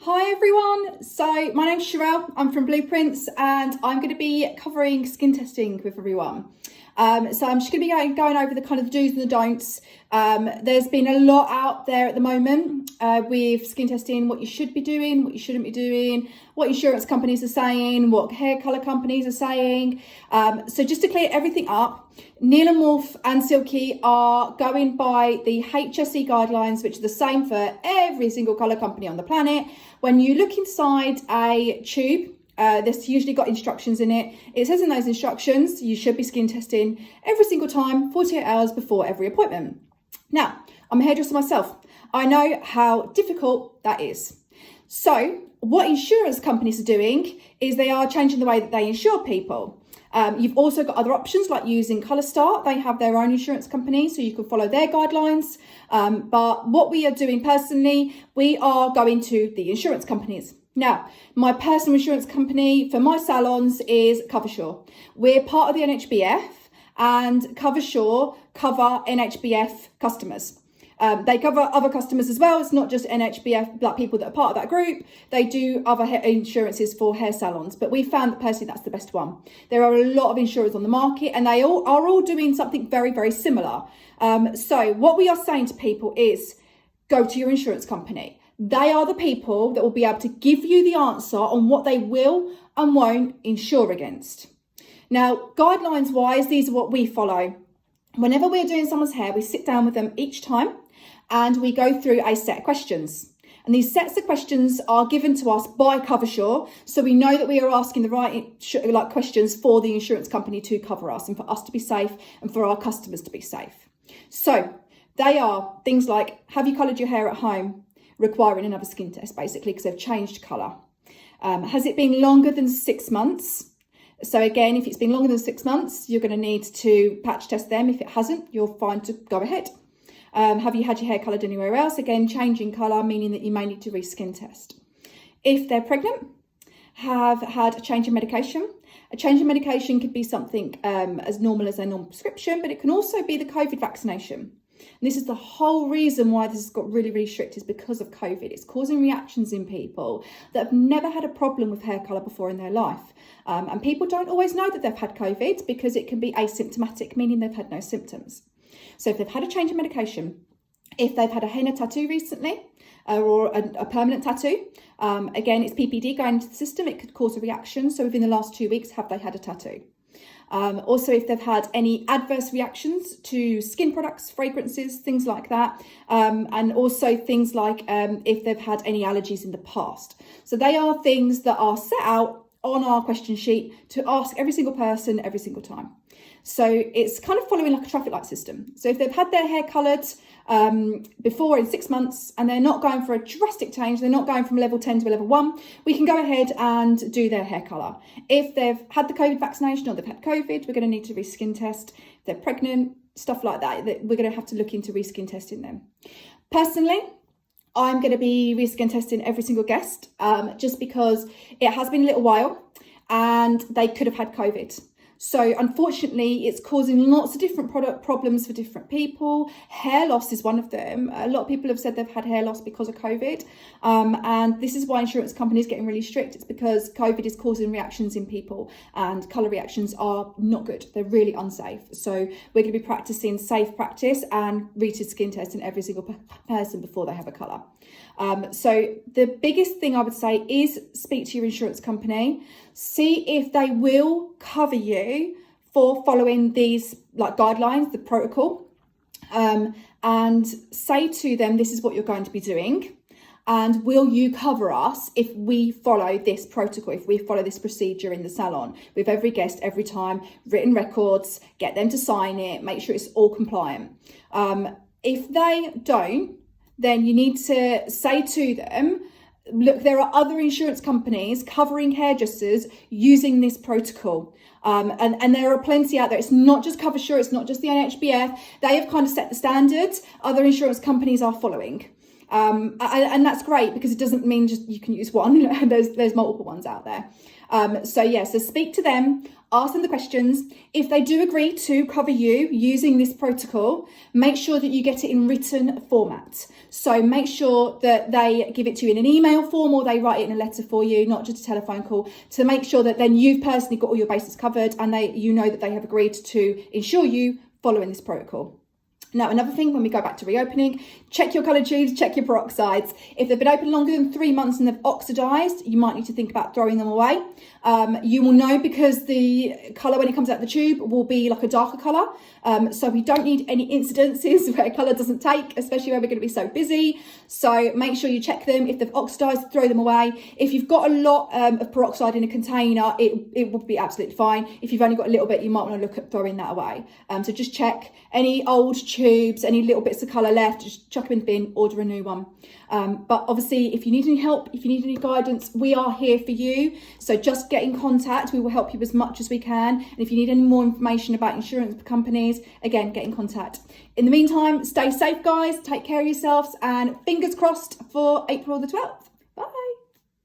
Hi everyone, so my name's Sherelle, I'm from Blueprints and I'm going to be covering skin testing with everyone. So I'm just going to be going over the kind of do's and the don'ts. There's been a lot out there at the moment with skin testing, what you should be doing, what you shouldn't be doing, what insurance companies are saying, what hair colour companies are saying. So just to clear everything up, Neal Wolf and Silky are going by the HSE guidelines, which are the same for every single colour company on the planet. When you look inside a tube, there's usually got instructions in it. It says in those instructions, you should be skin testing every single time, 48 hours before every appointment. Now, I'm a hairdresser myself. I know how difficult that is. So what insurance companies are doing is they are changing the way that they insure people. You've also got other options like using Colour Start. They have their own insurance company, so you can follow their guidelines. But what we are doing personally, we are going to the insurance companies. Now, my personal insurance company for my salons is CoverSure. We're part of the NHBF and CoverSure cover NHBF customers. They cover other customers as well. It's not just NHBF, like people that are part of that group. They do other insurances for hair salons, but we found that personally that's the best one. There are a lot of insurers on the market and they are all doing something very, very similar. So what we are saying to people is go to your insurance company. They are the people that will be able to give you the answer on what they will and won't insure against. Now, guidelines wise, these are what we follow. Whenever we're doing someone's hair, we sit down with them each time and we go through a set of questions. And these sets of questions are given to us by CoverSure, so we know that we are asking the right questions for the insurance company to cover us and for us to be safe and for our customers to be safe. So they are things like, have you coloured your hair at home? Requiring another skin test, basically, because they've changed colour. Has it been longer than 6 months? So again, if it's been longer than 6 months, you're going to need to patch test them. If it hasn't, you're fine to go ahead. Have you had your hair coloured anywhere else? Again, changing colour, meaning that you may need to re-skin test. If they're pregnant, have had a change in medication. A change in medication could be something as normal as a normal prescription, but it can also be the COVID vaccination. And this is the whole reason why this has got really, really strict, is because of COVID. It's causing reactions in people that have never had a problem with hair colour before in their life. And people don't always know that they've had COVID because it can be asymptomatic, meaning they've had no symptoms. So if they've had a change in medication, if they've had a henna tattoo recently, or a permanent tattoo, again, it's PPD going into the system, it could cause a reaction. So within the last 2 weeks, have they had a tattoo? Also, if they've had any adverse reactions to skin products, fragrances, things like that. And also things like if they've had any allergies in the past. So they are things that are set out on our question sheet to ask every single person every single time. So it's kind of following like a traffic light system. So if they've had their hair coloured before in 6 months and they're not going for a drastic change, they're not going from level 10 to level 1, we can go ahead and do their hair colour. If they've had the COVID vaccination or they've had COVID, we're going to need to re-skin test. If they're pregnant, stuff like that, we're going to have to look into re-skin testing them. Personally, I'm going to be re-skin testing every single guest just because it has been a little while and they could have had COVID. So unfortunately, it's causing lots of different product problems for different people. Hair loss is one of them. A lot of people have said they've had hair loss because of COVID. And this is why insurance companies are getting really strict. It's because COVID is causing reactions in people and colour reactions are not good. They're really unsafe. So we're going to be practicing safe practice and routine skin testing every single person before they have a colour. So the biggest thing I would say is speak to your insurance company. See if they will cover you for following these guidelines, the protocol, and say to them, this is what you're going to be doing. And will you cover us if we follow this protocol, if we follow this procedure in the salon with every guest, every time, written records, get them to sign it, make sure it's all compliant. If they don't, then you need to say to them, look, there are other insurance companies covering hairdressers using this protocol. And there are plenty out there. It's not just CoverSure, it's not just the NHBF. They have kind of set the standards. Other insurance companies are following. And that's great because it doesn't mean just you can use one. There's multiple ones out there. So speak to them, ask them the questions. If they do agree to cover you using this protocol, make sure that you get it in written format. So make sure that they give it to you in an email form or they write it in a letter for you, not just a telephone call, to make sure that then you've personally got all your bases covered and you know that they have agreed to insure you following this protocol. Now, another thing, when we go back to reopening, check your coloured tubes, check your peroxides. If they've been open longer than 3 months and they've oxidised, you might need to think about throwing them away. You will know because the colour when it comes out the tube will be like a darker colour. So we don't need any incidences where colour doesn't take, especially when we're going to be so busy. So make sure you check them. If they've oxidised, throw them away. If you've got a lot of peroxide in a container, it will be absolutely fine. If you've only got a little bit, you might want to look at throwing that away. So just check any old tubes, any little bits of colour left, just chuck them in the bin, order a new one. But obviously, if you need any help, if you need any guidance, we are here for you. So just get in contact. We will help you as much as we can. And if you need any more information about insurance companies, again, get in contact. In the meantime, stay safe, guys. Take care of yourselves and fingers crossed for April the 12th.